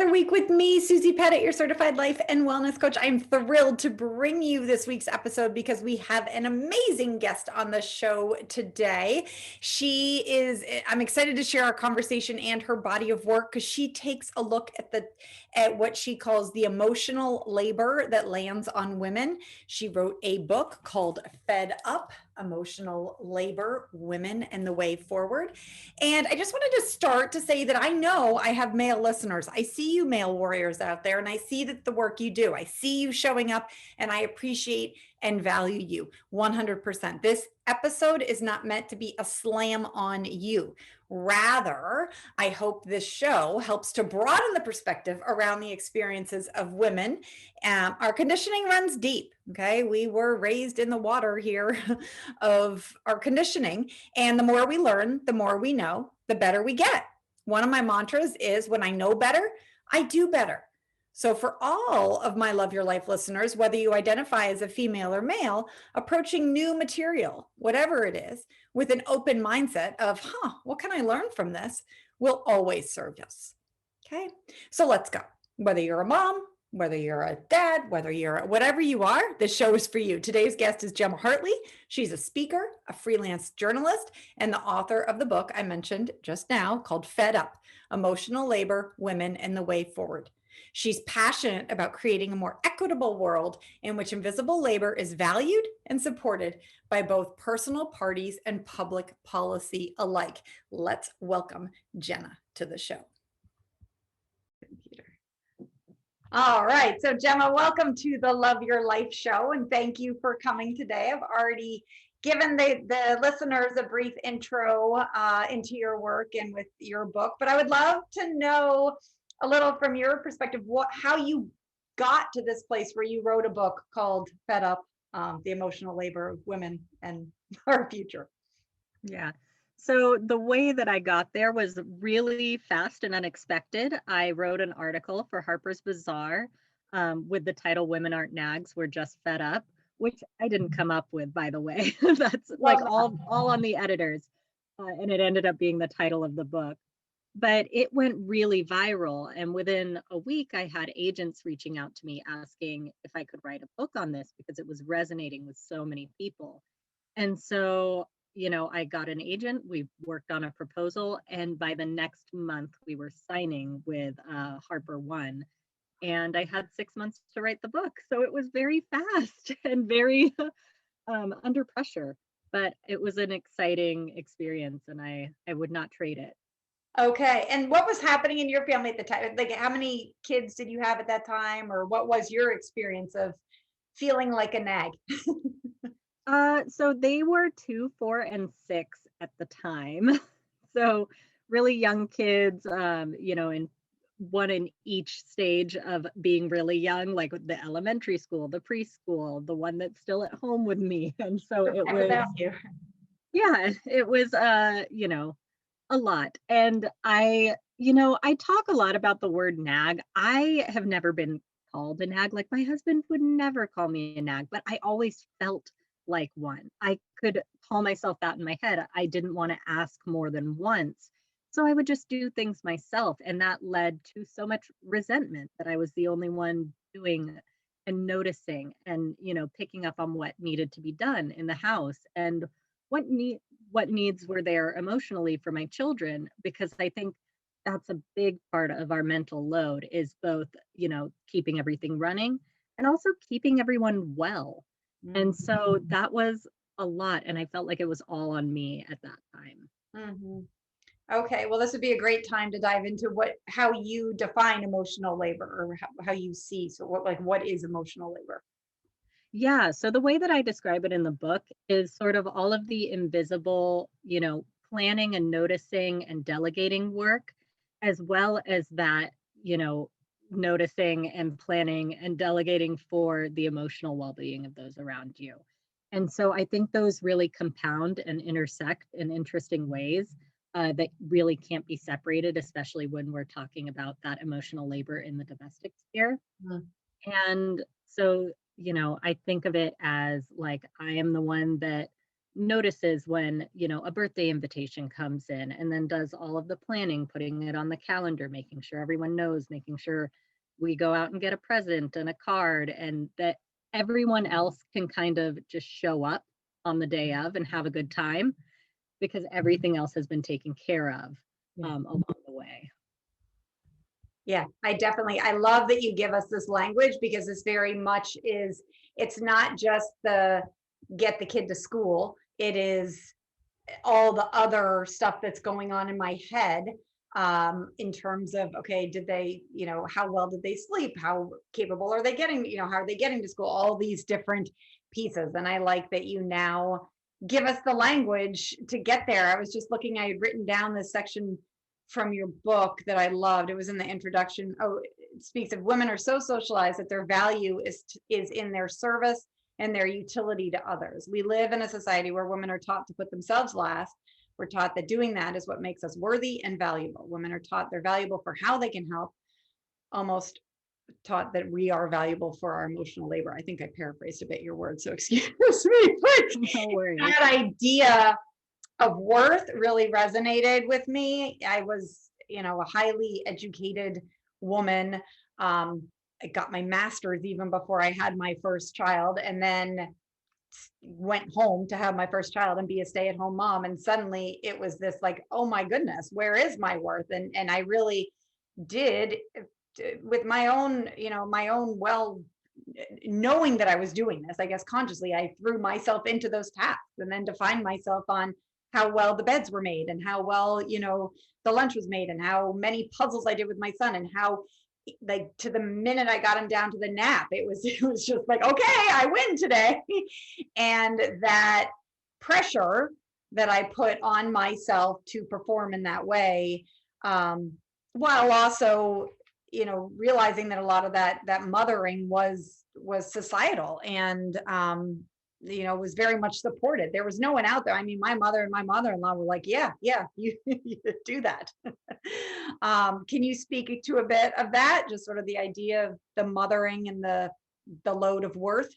another week with me, Susie Pettit, your certified life and wellness coach. I'm thrilled to bring you this week's episode because we have an amazing guest on the show today. I'm excited to share our conversation and her body of work because she takes a look at what she calls the emotional labor that lands on women. She wrote a book called Fed Up: Emotional Labor, Women and the Way Forward. And I just wanted to start to say that I know I have male listeners. I see you male warriors out there, and I see that the work you do. I see you showing up, and I appreciate and value you 100%. This episode is not meant to be a slam on you. Rather, I hope this show helps to broaden the perspective around the experiences of women. Our conditioning runs deep. Okay. We were raised in the water here of our conditioning. And the more we learn, the more we know, the better we get. One of my mantras is when I know better, I do better. So for all of my Love Your Life listeners, whether you identify as a female or male, approaching new material, whatever it is, with an open mindset of, what can I learn from this, will always serve us. Okay, so let's go. Whether you're a mom, whether you're a dad, whether you're whatever you are, this show is for you. Today's guest is Gemma Hartley. She's a speaker, a freelance journalist, and the author of the book I mentioned just now called Fed Up: Emotional Labor, Women and the Way Forward. She's passionate about creating a more equitable world in which invisible labor is valued and supported by both personal parties and public policy alike. Let's welcome Jenna to the show. All right, so Gemma, welcome to the Love Your Life show, and thank you for coming today. I've already given the listeners a brief intro into your work and with your book, but I would love to know a little from your perspective, how you got to this place where you wrote a book called Fed Up: The Emotional Labor of Women and Our Future. Yeah. So the way that I got there was really fast and unexpected. I wrote an article for Harper's Bazaar with the title "Women Aren't Nags, We're Just Fed Up," which I didn't come up with, by the way. That's like all on the editors. And it ended up being the title of the book. But it went really viral. And within a week, I had agents reaching out to me asking if I could write a book on this because it was resonating with so many people. And so, I got an agent, we worked on a proposal, and by the next month we were signing with Harper One. And I had 6 months to write the book. So it was very fast and very under pressure, but it was an exciting experience and I would not trade it. Okay. And what was happening in your family at the time? Like, how many kids did you have at that time? Or what was your experience of feeling like a nag? So they were 2, 4, and 6 at the time. So really young kids, in one in each stage of being really young, like with the elementary school, the preschool, the one that's still at home with me. And so it was, it was, a lot. And I talk a lot about the word nag. I have never been called a nag. Like my husband would never call me a nag, but I always felt like one. I could call myself that in my head. I didn't want to ask more than once. So I would just do things myself. And that led to so much resentment that I was the only one doing and noticing and, picking up on what needed to be done in the house and what needs were there emotionally for my children, because I think that's a big part of our mental load is both, keeping everything running and also keeping everyone well. And so that was a lot. And I felt like it was all on me at that time. Mm-hmm. Okay. Well, this would be a great time to dive into how you define emotional labor or how you see. So what is emotional labor? Yeah. So the way that I describe it in the book is sort of all of the invisible, planning and noticing and delegating work, as well as that, noticing and planning and delegating for the emotional well-being of those around you. And so I think those really compound and intersect in interesting ways that really can't be separated, especially when we're talking about that emotional labor in the domestic sphere. Mm. And so, I think of it as like I am the one that notices when, a birthday invitation comes in, and then does all of the planning, putting it on the calendar, making sure everyone knows, making sure we go out and get a present and a card, and that everyone else can kind of just show up on the day of and have a good time because everything else has been taken care of along the way. Yeah, I love that you give us this language, because this very much is, it's not just the get the kid to school, it is all the other stuff that's going on in my head, in terms of, okay, did they, how well did they sleep? How capable are they getting, how are they getting to school? All these different pieces. And I like that you now give us the language to get there. I was just looking, I had written down this section from your book that I loved. It was in the introduction. Oh, it speaks of women are so socialized that their value is in their service and their utility to others. We live in a society where women are taught to put themselves last. We're taught that doing that is what makes us worthy and valuable. Women are taught they're valuable for how they can help, almost taught that we are valuable for our emotional labor. I think I paraphrased a bit your words, so excuse me. No worries. That idea of worth really resonated with me. I was, a highly educated woman. I got my master's even before I had my first child, and then went home to have my first child and be a stay-at-home mom. And suddenly it was this like, oh my goodness, where is my worth? And I really did, with my own, well, knowing that I was doing this, I guess consciously, I threw myself into those tasks, and then defined myself on how well the beds were made, and how well, the lunch was made, and how many puzzles I did with my son, and how, like, to the minute I got him down to the nap, it was just like, okay, I win today. And that pressure that I put on myself to perform in that way, while also, realizing that a lot of that mothering was societal, and was very much supported. There was no one out there. I mean, my mother and my mother-in-law were like, yeah, you do that. Can you speak to a bit of that? Just sort of the idea of the mothering and the load of worth.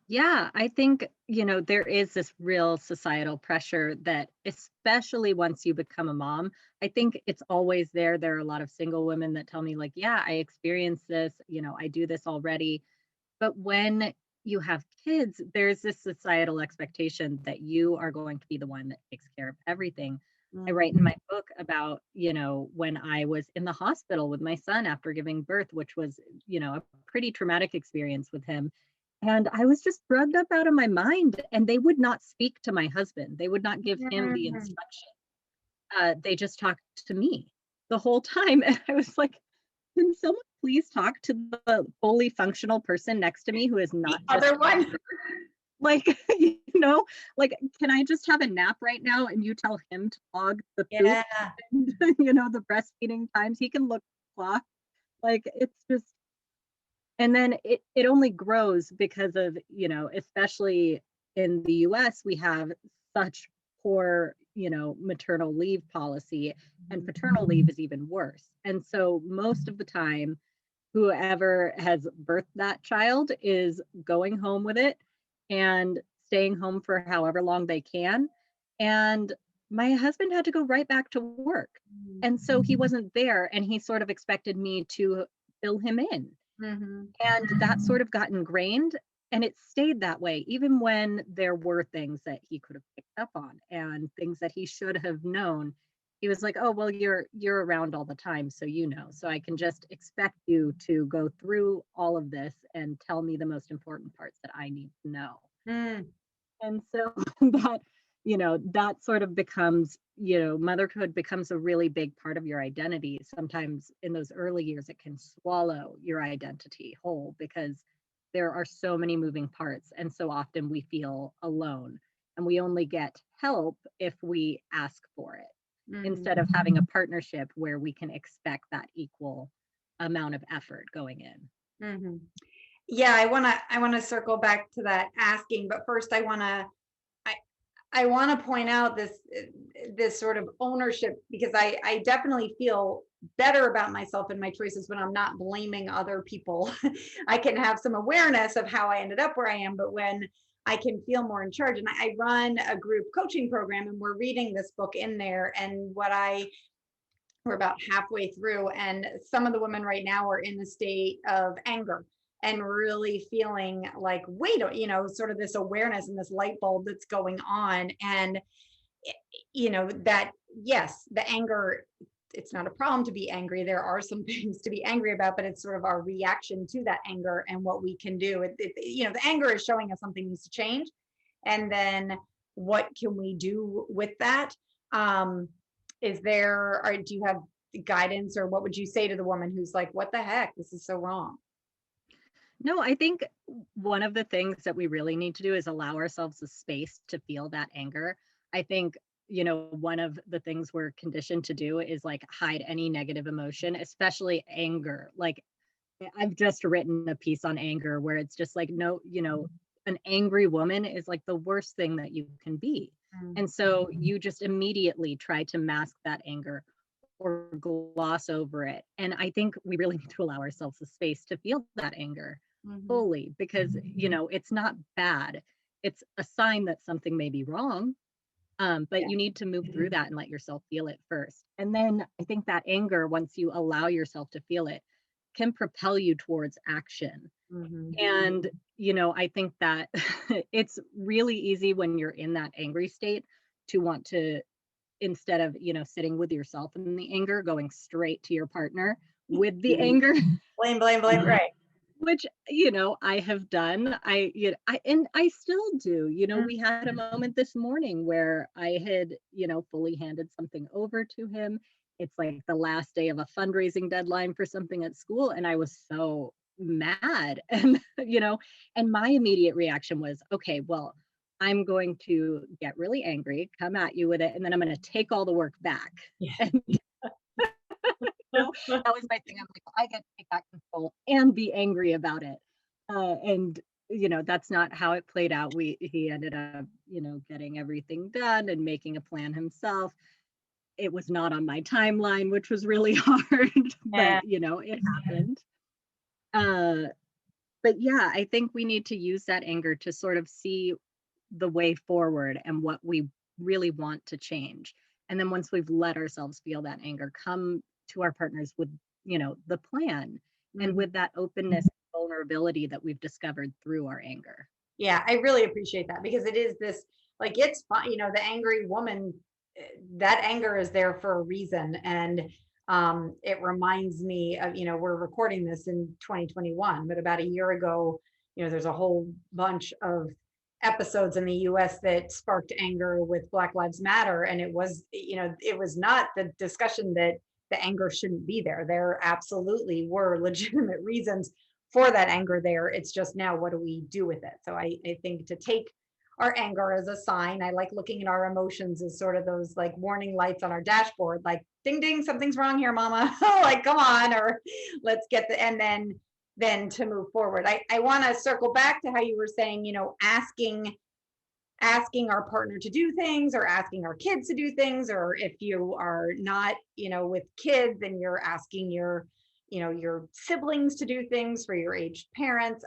Yeah, I think, there is this real societal pressure that, especially once you become a mom, I think it's always there. There are a lot of single women that tell me, like, yeah, I experienced this, I do this already. But when you have kids, there's this societal expectation that you are going to be the one that takes care of everything. I write in my book about, when I was in the hospital with my son after giving birth, which was, a pretty traumatic experience with him. And I was just drugged up out of my mind, and they would not speak to my husband. They would not give him the Mm. instruction. They just talked to me the whole time. And I was like, can someone please talk to the fully functional person next to me who is The not just other one. like, like, can I just have a nap right now and you tell him to log the poop Yeah. and, the breastfeeding times? He can look at the clock. Like, it's just, and then it only grows because of, especially in the US, we have such poor, maternal leave policy, and paternal leave is even worse. And so most of the time, whoever has birthed that child is going home with it and staying home for however long they can. And my husband had to go right back to work. And so he wasn't there, and he sort of expected me to fill him in. Mm-hmm. And that sort of got ingrained, and it stayed that way, even when there were things that he could have picked up on and things that he should have known. He was like, oh, well, you're around all the time, so so I can just expect you to go through all of this and tell me the most important parts that I need to know. Mm. And so that, that sort of becomes, motherhood becomes a really big part of your identity. Sometimes in those early years, it can swallow your identity whole because there are so many moving parts. And so often we feel alone, and we only get help if we ask for it, instead of having a partnership where we can expect that equal amount of effort going in. Mm-hmm. Yeah, I want to circle back to that asking, but first I want to point out this sort of ownership, because I definitely feel better about myself and my choices when I'm not blaming other people. I can have some awareness of how I ended up where I am, but when I can feel more in charge. And I run a group coaching program, and we're reading this book in there. And we're about halfway through, and some of the women right now are in a state of anger and really feeling like, wait, sort of this awareness and this light bulb that's going on. And, that, yes, the anger, it's not a problem to be angry. There are some things to be angry about, but it's sort of our reaction to that anger and what we can do. The anger is showing us something needs to change. And then what can we do with that? Do you have guidance, or what would you say to the woman who's like, what the heck, this is so wrong? No, I think one of the things that we really need to do is allow ourselves the space to feel that anger. I think, one of the things we're conditioned to do is like hide any negative emotion, especially anger. Like, I've just written a piece on anger where it's just like, no, an angry woman is like the worst thing that you can be. And so you just immediately try to mask that anger or gloss over it. And I think we really need to allow ourselves the space to feel that anger fully, because, it's not bad. It's a sign that something may be wrong. But you need to move through that and let yourself feel it first. And then I think that anger, once you allow yourself to feel it, can propel you towards action. And, I think that it's really easy when you're in that angry state to want to, instead of, sitting with yourself in the anger, going straight to your partner with the anger. Blame, right. Which, I have done. And I still do. We had a moment this morning where I had, fully handed something over to him. It's like the last day of a fundraising deadline for something at school. And I was so mad. And, and my immediate reaction was, okay, well, I'm going to get really angry, come at you with it, and then I'm going to take all the work back. Yeah. And that was my thing. I'm like, I get to take back control and be angry about it. And that's not how it played out. He ended up, getting everything done and making a plan himself. It was not on my timeline, which was really hard, but it happened. But yeah, I think we need to use that anger to sort of see the way forward and what we really want to change. And then once we've let ourselves feel that anger, come to our partners with, the plan and with that openness and vulnerability that we've discovered through our anger. Yeah, I really appreciate that, because it is this, like, it's fine, the angry woman, that anger is there for a reason. And it reminds me of, we're recording this in 2021, but about a year ago, there's a whole bunch of episodes in the US that sparked anger with Black Lives Matter. And it was, it was not the discussion that the anger shouldn't be there. There absolutely were legitimate reasons for that anger there. It's just now, what do we do with it? So I think to take our anger as a sign, I like looking at our emotions as sort of those like warning lights on our dashboard, like ding, ding, something's wrong here, mama. Like, come on, or let's get and then to move forward. I want to circle back to how you were saying, asking our partner to do things, or asking our kids to do things, or if you are not, with kids, then you're asking your siblings to do things for your aged parents.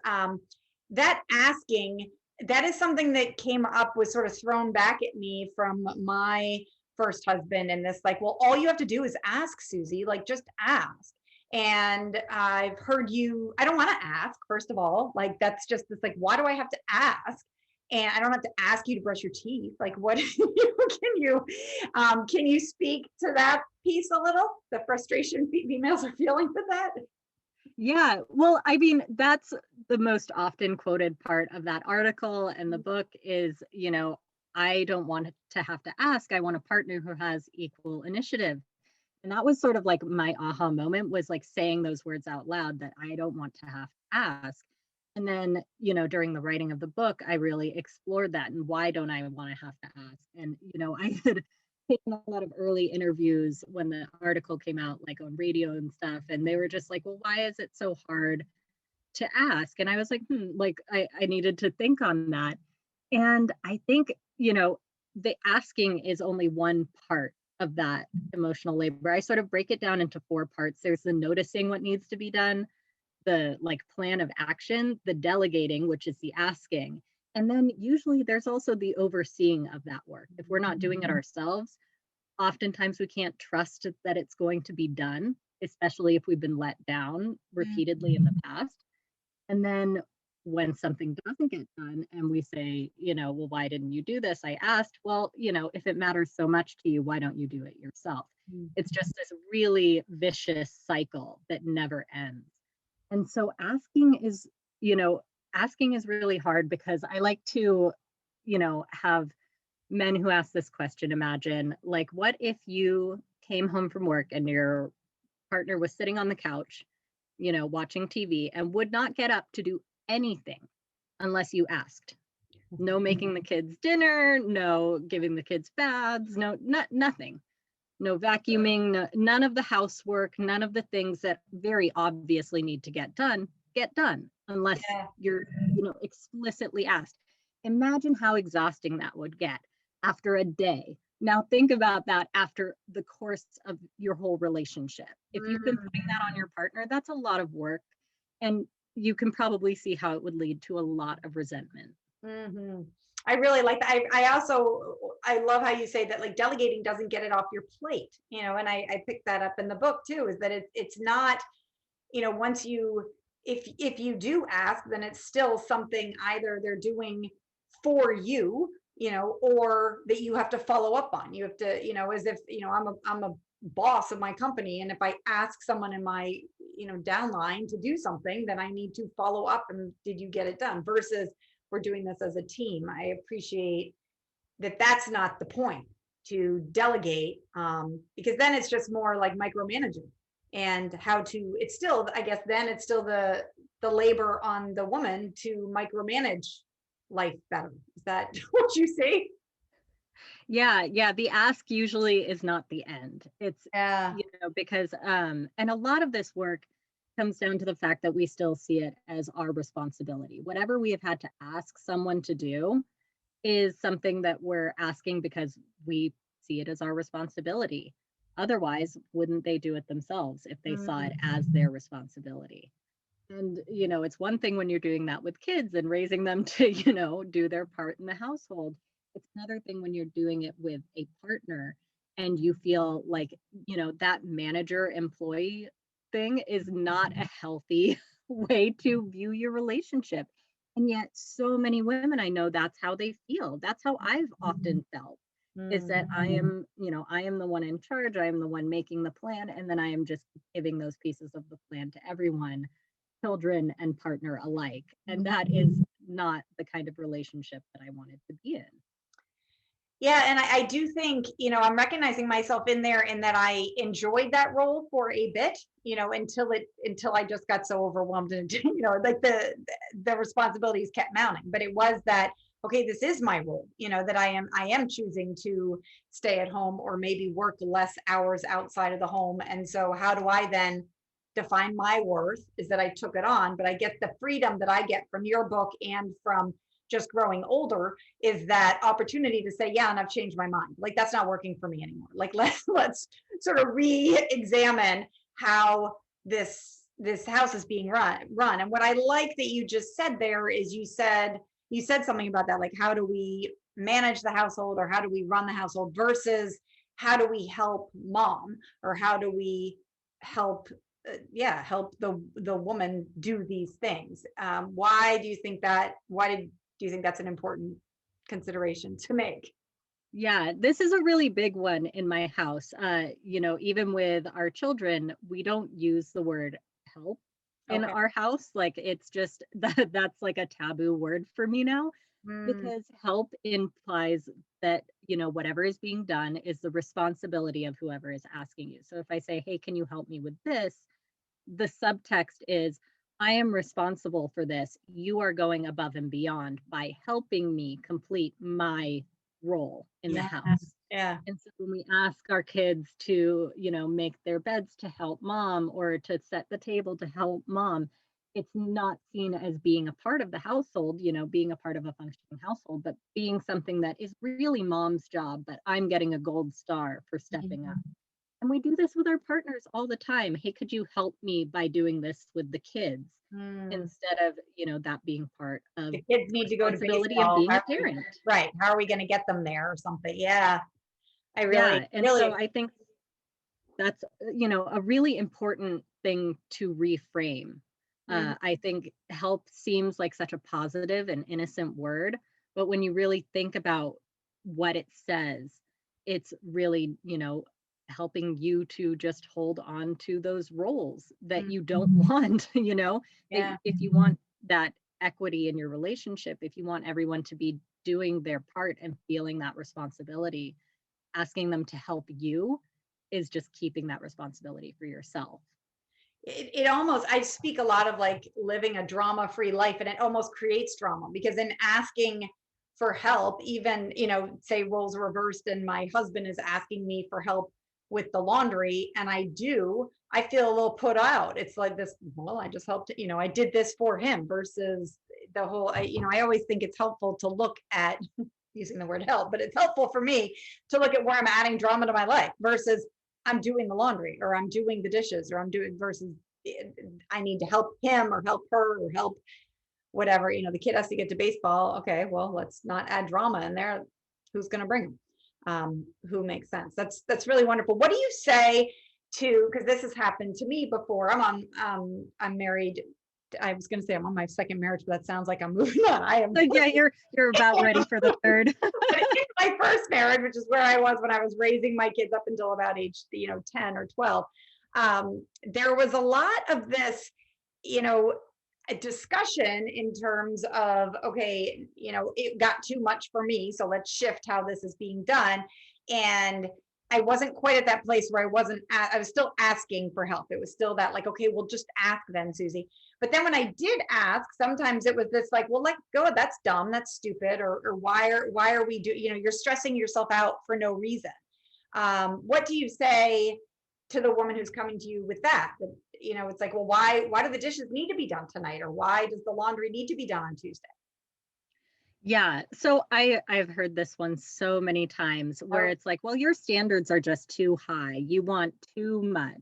That asking, that is something that came up, was sort of thrown back at me from my first husband, and this like, well, all you have to do is ask, Susie, like, just ask. And I've heard I don't want to ask, first of all, like, that's just this, like, why do I have to ask? And I don't have to ask you to brush your teeth. Like, what can you speak to that piece a little? The frustration females are feeling with that? Yeah, well, I mean, that's the most often quoted part of that article and the book is, I don't want to have to ask. I want a partner who has equal initiative. And that was sort of like my aha moment, was like saying those words out loud, that I don't want to have to ask. And then, during the writing of the book, I really explored that, and why don't I want to have to ask? And, I had taken a lot of early interviews when the article came out, like on radio and stuff, and they were just like, well, why is it so hard to ask? And I was like, like I needed to think on that. And I think, the asking is only one part of that emotional labor. I sort of break it down into 4 parts. There's the noticing what needs to be done, the like plan of action, the delegating, which is the asking, And then usually there's also the overseeing of that work. If we're not doing it ourselves, oftentimes we can't trust that it's going to be done, especially if we've been let down repeatedly in the past. And then when something doesn't get done and we say, well, why didn't you do this? I asked, well, if it matters so much to you, why don't you do it yourself? It's just this really vicious cycle that never ends. And so asking is really hard because I like to, have men who ask this question imagine, like, what if you came home from work and your partner was sitting on the couch, watching TV and would not get up to do anything unless you asked? No making the kids dinner, no giving the kids baths, nothing. No vacuuming, none of the housework, none of the things that very obviously need to get done unless you're, explicitly asked. Imagine how exhausting that would get after a day. Now think about that after the course of your whole relationship. If you've been putting that on your partner, that's a lot of work. And you can probably see how it would lead to a lot of resentment. I really like that. I love how you say that, like, delegating doesn't get it off your plate, and I picked that up in the book too, is that it's not, once if you do ask, then it's still something either they're doing for you, or that you have to follow up on. You have to, as if, I'm a boss of my company, and if I ask someone in my, downline to do something, then I need to follow up and did you get it done, versus we're doing this as a team. I appreciate that that's not the point, to delegate, because then it's just more like micromanaging, and how to, it's still, I guess then it's still the labor on the woman to micromanage life better. Is that what you see? Yeah, the ask usually is not the end. It's, Yeah. because and a lot of this work comes down to the fact that we still see it as our responsibility. Whatever we have had to ask someone to do is something that we're asking because we see it as our responsibility. Otherwise, wouldn't they do it themselves if they saw it as their responsibility? And, it's one thing when you're doing that with kids and raising them to, do their part in the household. It's another thing when you're doing it with a partner and you feel like, that manager employee thing is not a healthy way to view your relationship. And yet, so many women I know, that's how they feel. That's how I've often felt, is that I am the one in charge. I am the one making the plan. And then I am just giving those pieces of the plan to everyone, children and partner alike. And that is not the kind of relationship that I wanted to be in. Yeah, and I do think, I'm recognizing myself in there, in that I enjoyed that role for a bit, until I just got so overwhelmed, and like the responsibilities kept mounting. But it was that, okay, this is my role, that I am choosing to stay at home, or maybe work less hours outside of the home. And so how do I then define my worth, is that I took it on. But I get the freedom that I get from your book and from just growing older, is that opportunity to say, yeah, and I've changed my mind. Like, that's not working for me anymore. Like, let's sort of re-examine how this house is being run. And what I like that you just said there is, you said something about that, like, how do we manage the household, or how do we run the household, versus how do we help mom, or how do we help help the woman do these things. Why do you think that? Do you think that's an important consideration to make? Yeah, this is a really big one in my house. Even with our children, we don't use the word help in Okay. our house. Like, it's just that's like a taboo word for me now, Mm, because help implies that, whatever is being done is the responsibility of whoever is asking you. So if I say, hey, can you help me with this? The subtext is, I am responsible for this. You are going above and beyond by helping me complete my role in the yeah. house. Yeah. And so when we ask our kids to, make their beds to help mom, or to set the table to help mom, it's not seen as being a part of the household, being a part of a functioning household, but being something that is really mom's job, but I'm getting a gold star for stepping up. And we do this with our partners all the time. Hey, could you help me by doing this with the kids? Mm. Instead of, that being part of The kids the need to go to responsibility of baseball. being a parent. Right. How are we going to get them there or something? Yeah. I really, Yeah. And really, so I think that's, a really important thing to reframe. mhm. I think help seems like such a positive and innocent word, but when you really think about what it says, it's really, helping you to just hold on to those roles that Mm, you don't want, that yeah. if you want that equity in your relationship, if you want everyone to be doing their part and feeling that responsibility, asking them to help you is just keeping that responsibility for yourself. It almost, I speak a lot of like living a drama free life, and it almost creates drama because in asking for help, even, say roles reversed and my husband is asking me for help with the laundry and I feel a little put out. It's like this, well, I just helped, I did this for him versus the whole, I always think it's helpful to look at using the word help, but it's helpful for me to look at where I'm adding drama to my life versus I'm doing the laundry or I'm doing the dishes or I'm doing versus I need to help him or help her or help whatever. The kid has to get to baseball. Okay, well, let's not add drama in there. Who's going to bring him? Who makes sense? That's really wonderful. What do you say to? Because this has happened to me before. I'm married. I was going to say I'm on my second marriage, but that sounds like I'm moving on. I am. So yeah, you're about ready for the third. But in my first marriage, which is where I was when I was raising my kids up until about age, 10 or 12, there was a lot of this, you know, a discussion in terms of, okay, it got too much for me, so let's shift how this is being done. And I wasn't quite at that place where I was still asking for help. It was still that like, okay, well, just ask then, Susie. But then when I did ask, sometimes it was this like, well, let go, that's dumb, that's stupid, or why are we you're stressing yourself out for no reason. What do you say to the woman who's coming to you with that? It's like, well, why do the dishes need to be done tonight, or why does the laundry need to be done on Tuesday? Yeah, so I've heard this one so many times where Oh, it's like, well, your standards are just too high. You want too much.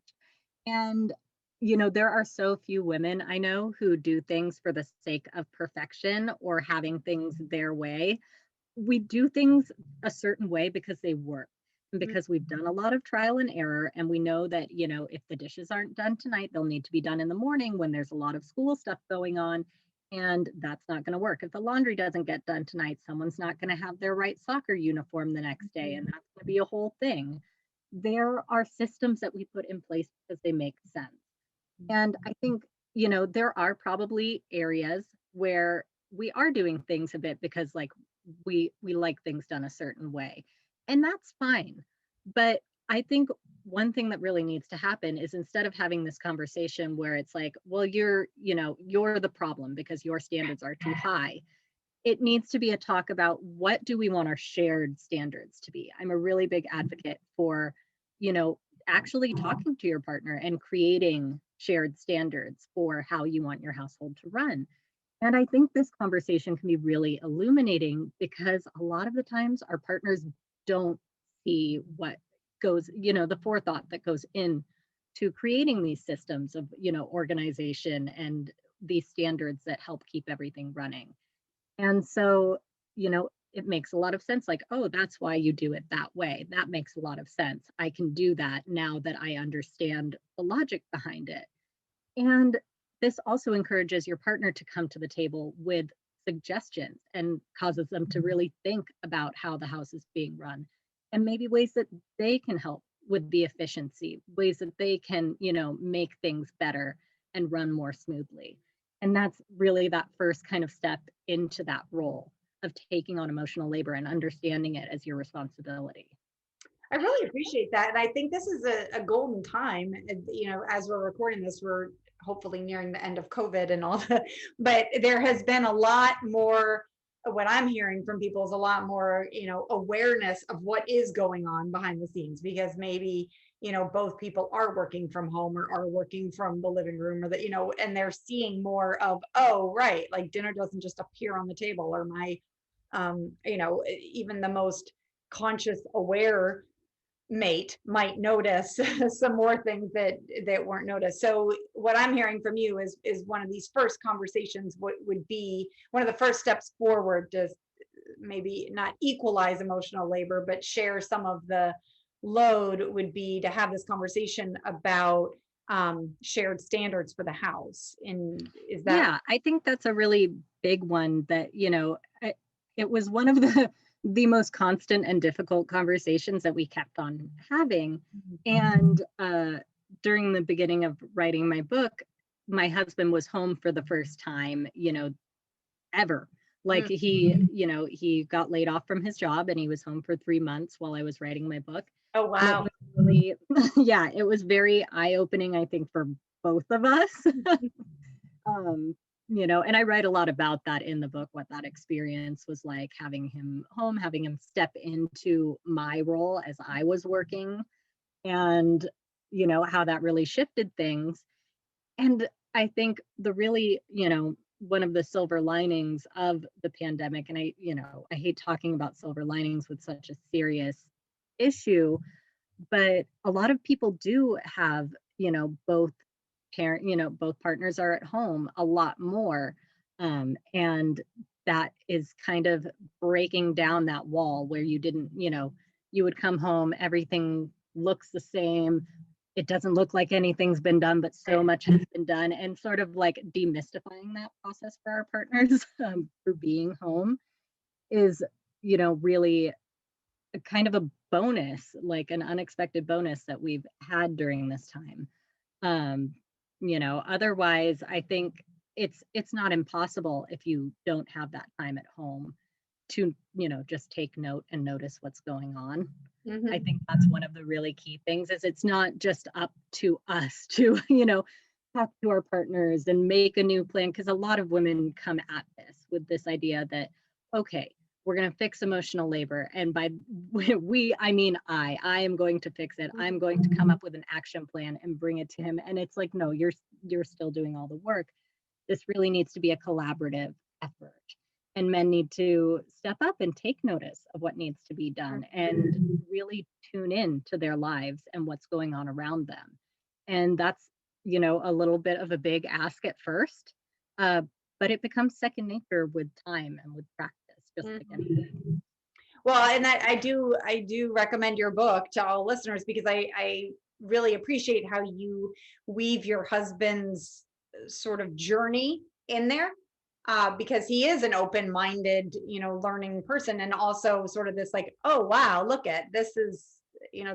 And there are so few women I know who do things for the sake of perfection or having things their way. We do things a certain way because they work and mm, because we've done a lot of trial and error, and we know that if the dishes aren't done tonight, they'll need to be done in the morning when there's a lot of school stuff going on, and that's not going to work. If the laundry doesn't get done tonight, someone's not going to have their right soccer uniform the next day, and mhm, that's going to be a whole thing. There are systems that we put in place because they make sense. And I think, there are probably areas where we are doing things a bit because like we like things done a certain way. And that's fine. But I think one thing that really needs to happen is instead of having this conversation where it's like, well, you're the problem because your standards are too high. It needs to be a talk about what do we want our shared standards to be. I'm a really big advocate for, you know, actually talking to your partner and creating shared standards for how you want your household to run. And I think this conversation can be really illuminating because a lot of the times our partners don't see what goes, the forethought that goes in to creating these systems of, organization and these standards that help keep everything running. And so, it makes a lot of sense like, oh, that's why you do it that way. That makes a lot of sense. I can do that now that I understand the logic behind it. And this also encourages your partner to come to the table with suggestions and causes them to really think about how the house is being run and maybe ways that they can help with the efficiency, ways that they can, make things better and run more smoothly. And that's really that first kind of step into that role of taking on emotional labor and understanding it as your responsibility. I really appreciate that. And I think this is a golden time. As we're recording this, we're hopefully nearing the end of COVID and all that. But there has been a lot more, what I'm hearing from people is a lot more, awareness of what is going on behind the scenes because maybe, both people are working from home or are working from the living room or and they're seeing more of, oh, right, like dinner doesn't just appear on the table even the most conscious, aware mate might notice some more things that weren't noticed. So what I'm hearing from you is one of these first conversations would be one of the first steps forward to maybe not equalize emotional labor, but share some of the load would be to have this conversation about shared standards for the house. And is that Yeah, I think that's a really big one that, it was one of the most constant and difficult conversations that we kept on having. And during the beginning of writing my book, my husband was home for the first time, ever. Like he got laid off from his job and he was home for 3 months while I was writing my book. oh And it wow. was really, yeah, it was very eye-opening, I think, for both of us. um, and I write a lot about that in the book, what that experience was like, having him home, having him step into my role as I was working, and how that really shifted things. And I think the really, one of the silver linings of the pandemic, and I hate talking about silver linings with such a serious issue, but a lot of people do have, both both partners are at home a lot more. And that is kind of breaking down that wall where you didn't, you would come home, everything looks the same. It doesn't look like anything's been done, but so much has been done, and sort of like demystifying that process for our partners for being home is, really a kind of a bonus, like an unexpected bonus that we've had during this time. Um, Otherwise, I think it's not impossible if you don't have that time at home to, just take note and notice what's going on. I think that's one of the really key things, is it's not just up to us to, talk to our partners and make a new plan, because a lot of women come at this with this idea that, okay, we're going to fix emotional labor, and by we, I mean I am going to fix it. I'm going to come up with an action plan and bring it to him. And it's like, no, you're still doing all the work. This really needs to be a collaborative effort, and men need to step up and take notice of what needs to be done and really tune in to their lives and what's going on around them. And that's, a little bit of a big ask at first, uh, but it becomes second nature with time and with practice, just like anything. Well, and I do recommend your book to all listeners because I really appreciate how you weave your husband's sort of journey in there, because he is an open-minded, learning person, and also sort of this like, oh wow, look at this is,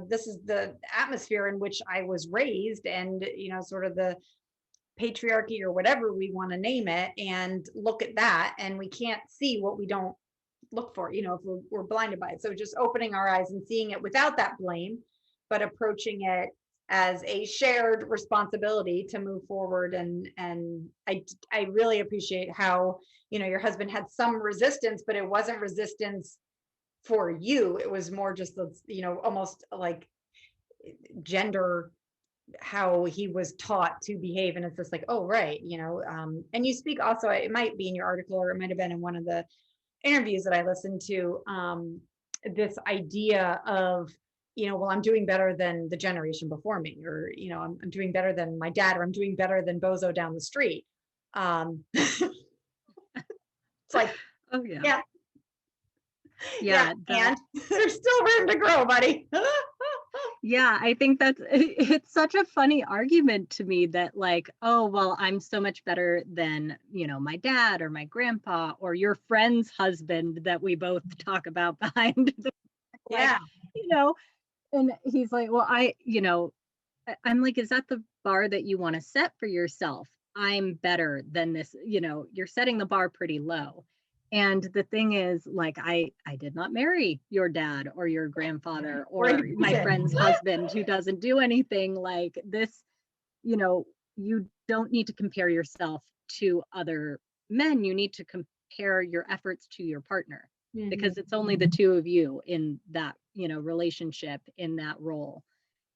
this is the atmosphere in which I was raised, and sort of the patriarchy or whatever we want to name it, and look at that, and we can't see what we don't look for, if we're blinded by it. So just opening our eyes and seeing it without that blame, but approaching it as a shared responsibility to move forward. And I really appreciate how, your husband had some resistance, but it wasn't resistance for you. It was more just, almost like gender, how he was taught to behave. And it's just like, oh, right. And you speak also, it might be in your article, or it might have been in one of the interviews that I listened to, this idea of, well, I'm doing better than the generation before me, or, I'm doing better than my dad, or I'm doing better than Bozo down the street. It's like, Oh yeah. yeah, yeah, Yeah, and there's still room to grow, buddy. yeah, I think it's such a funny argument to me that, like, oh, well, I'm so much better than, my dad or my grandpa or your friend's husband that we both talk about behind the like, Yeah. you know, and he's like, well, I'm like, is that the bar that you want to set for yourself? I'm better than this, you're setting the bar pretty low. And the thing is, like, I did not marry your dad or your grandfather or my friend's husband who doesn't do anything like this. You don't need to compare yourself to other men. You need to compare your efforts to your partner, because it's only the two of you in that, relationship, in that role.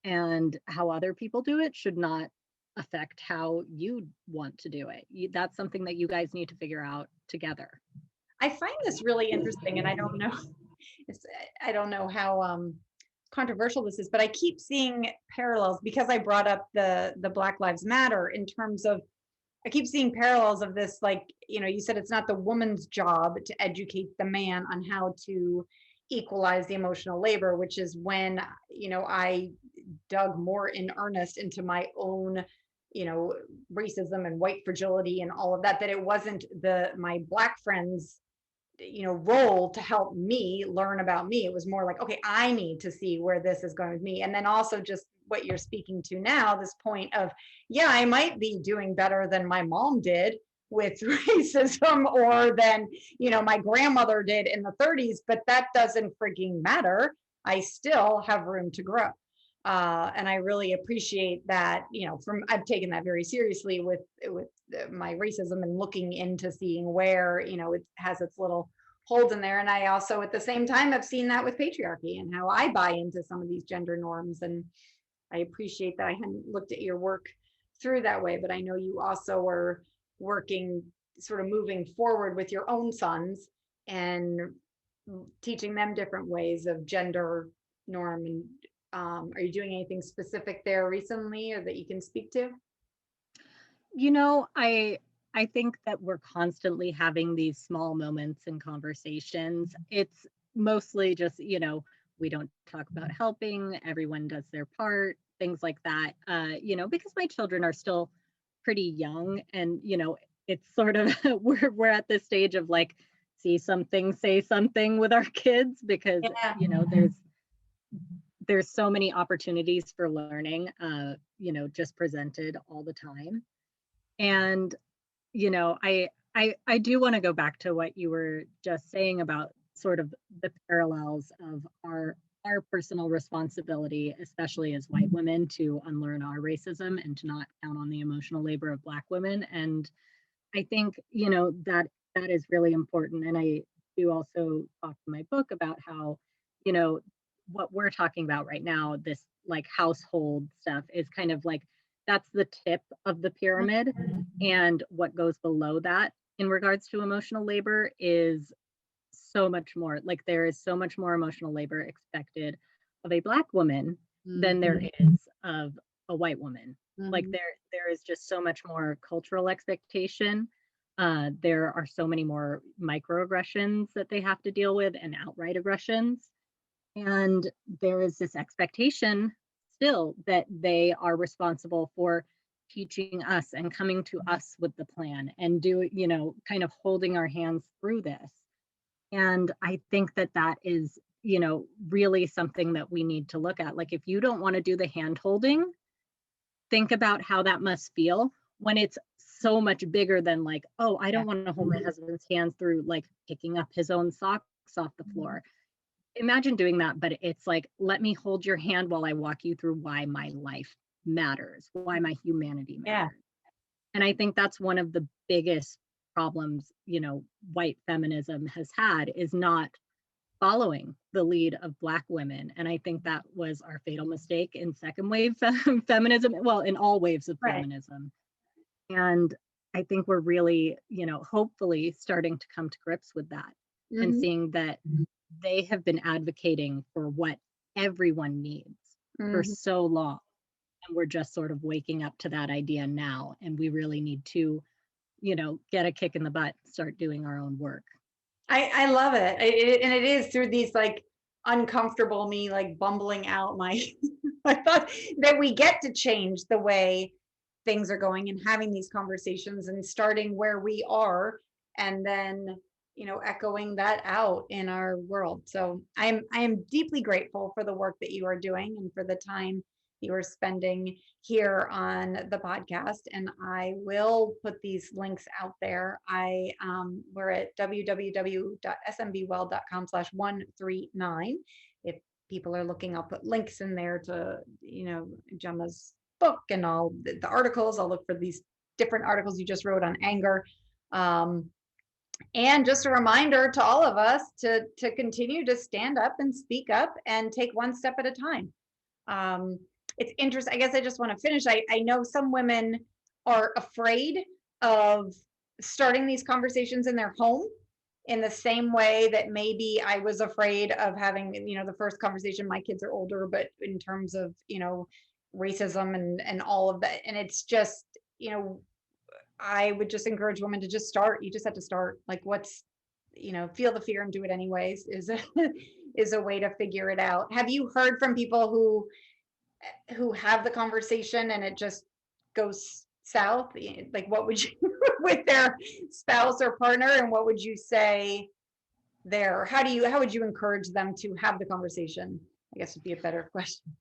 And how other people do it should not affect how you want to do it. That's something that you guys need to figure out together. I find this really interesting, and I don't know, I don't know how controversial this is, but I keep seeing parallels because I brought up the Black Lives Matter in terms of, I keep seeing parallels of this, like, you said it's not the woman's job to educate the man on how to equalize the emotional labor, which is when, I dug more in earnest into my own, racism and white fragility and all of that, that it wasn't my Black friends role to help me learn about me. It was more like, okay, I need to see where this is going with me. And then also just what you're speaking to now, this point of, yeah, I might be doing better than my mom did with racism, or than my grandmother did in the 30s, but that doesn't freaking matter. I still have room to grow. And I really appreciate that, I've taken that very seriously with my racism, and looking into seeing where, it has its little holes in there. And I also, at the same time, have seen that with patriarchy and how I buy into some of these gender norms. And I appreciate that I hadn't looked at your work through that way, but I know you also are working, sort of moving forward with your own sons and teaching them different ways of gender norm. And are you doing anything specific there recently, or that you can speak to? I think that we're constantly having these small moments and conversations. It's mostly just, we don't talk about helping, everyone does their part, things like that. Because my children are still pretty young, and it's sort of we're at this stage of like, see something, say something with our kids, because Yeah. there's so many opportunities for learning, just presented all the time. And I do want to go back to what you were just saying about sort of the parallels of our personal responsibility, especially as white women, to unlearn our racism and to not count on the emotional labor of Black women. And I think that is really important. And I do also talk in my book about how what we're talking about right now, this like household stuff, is kind of like, that's the tip of the pyramid. And what goes below that in regards to emotional labor is so much more. Like, there is so much more emotional labor expected of a Black woman than there is of a white woman. Like, there is just so much more cultural expectation. There are so many more microaggressions that they have to deal with, and outright aggressions. And there is this expectation still that they are responsible for teaching us and coming to us with the plan, and kind of holding our hands through this. And I think that is, really something that we need to look at. Like, if you don't want to do the hand holding, think about how that must feel when it's so much bigger than like, oh, I don't want to hold my husband's hands through like picking up his own socks off the floor. Imagine doing that, but it's like, let me hold your hand while I walk you through why my life matters, why my humanity matters. And I think that's one of the biggest problems, white feminism has had, is not following the lead of Black women. And I think that was our fatal mistake in second wave feminism, well, in all waves of feminism. And I think we're really, hopefully starting to come to grips with that, and seeing that they have been advocating for what everyone needs for so long. And we're just sort of waking up to that idea now. And we really need to, get a kick in the butt, start doing our own work. I love it. And it is through these like uncomfortable me, like bumbling out my, I thought that we get to change the way things are going, and having these conversations and starting where we are, and then echoing that out in our world. So I am deeply grateful for the work that you are doing, and for the time you are spending here on the podcast. And I will put these links out there. We're at www.smbwell.com/139. If people are looking, I'll put links in there to Gemma's book and all the articles. I'll look for these different articles you just wrote on anger. And just a reminder to all of us to continue to stand up and speak up and take one step at a time. It's interesting. I guess I just want to finish. I know some women are afraid of starting these conversations in their home, in the same way that maybe I was afraid of having, the first conversation. My kids are older, but in terms of, racism and all of that. And it's just, I would just encourage women to just start. You just have to start. Like feel the fear and do it anyways is a, is a way to figure it out. Have you heard from people who have the conversation and it just goes south? Like what would you with their spouse or partner, and what would you say there? How would you encourage them to have the conversation? I guess would be a better question.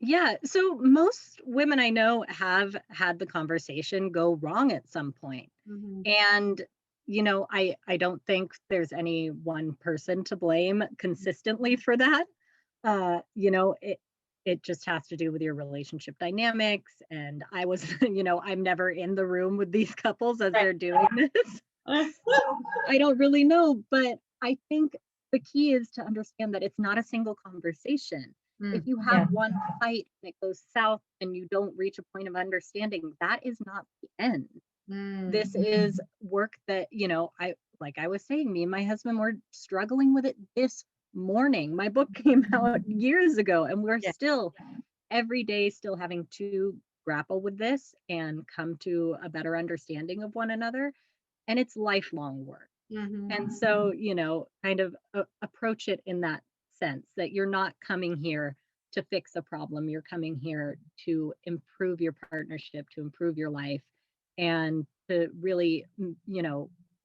Yeah, so most women I know have had the conversation go wrong at some point. Mhm. And I don't think there's any one person to blame consistently for that. It just has to do with your relationship dynamics. And I was, I'm never in the room with these couples as they're doing this. So I don't really know, but I think the key is to understand that it's not a single conversation. If Mm, you yeah. have one fight and it goes south and you don't reach a point of understanding, that is not the end. Mm, This is work that, like I was saying, me and my husband were struggling with it this morning. My book came out years ago, and we're yeah. still every day still having to grapple with this and come to a better understanding of one another. And it's lifelong work. Mhm. And so, kind of approach it in that sense that you're not coming here to fix a problem. You're coming here to improve your partnership, to improve your life, and to really,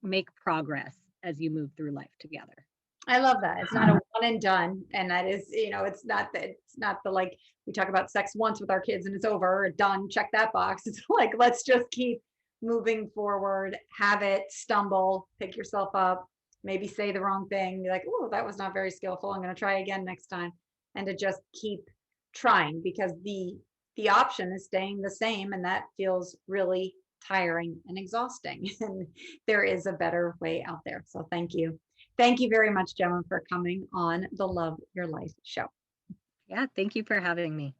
make progress as you move through life together. I love that. It's not a one and done. And that is, it's not the like we talk about sex once with our kids and it's over, done, check that box. It's like, let's just keep moving forward, have it, stumble, pick yourself up, maybe say the wrong thing, be like, oh, that was not very skillful. I'm going to try again next time. And to just keep trying, because the option is staying the same, and that feels really tiring and exhausting. And there is a better way out there. So thank you. Thank you very much, Gemma, for coming on the Love Your Life show. Yeah, thank you for having me.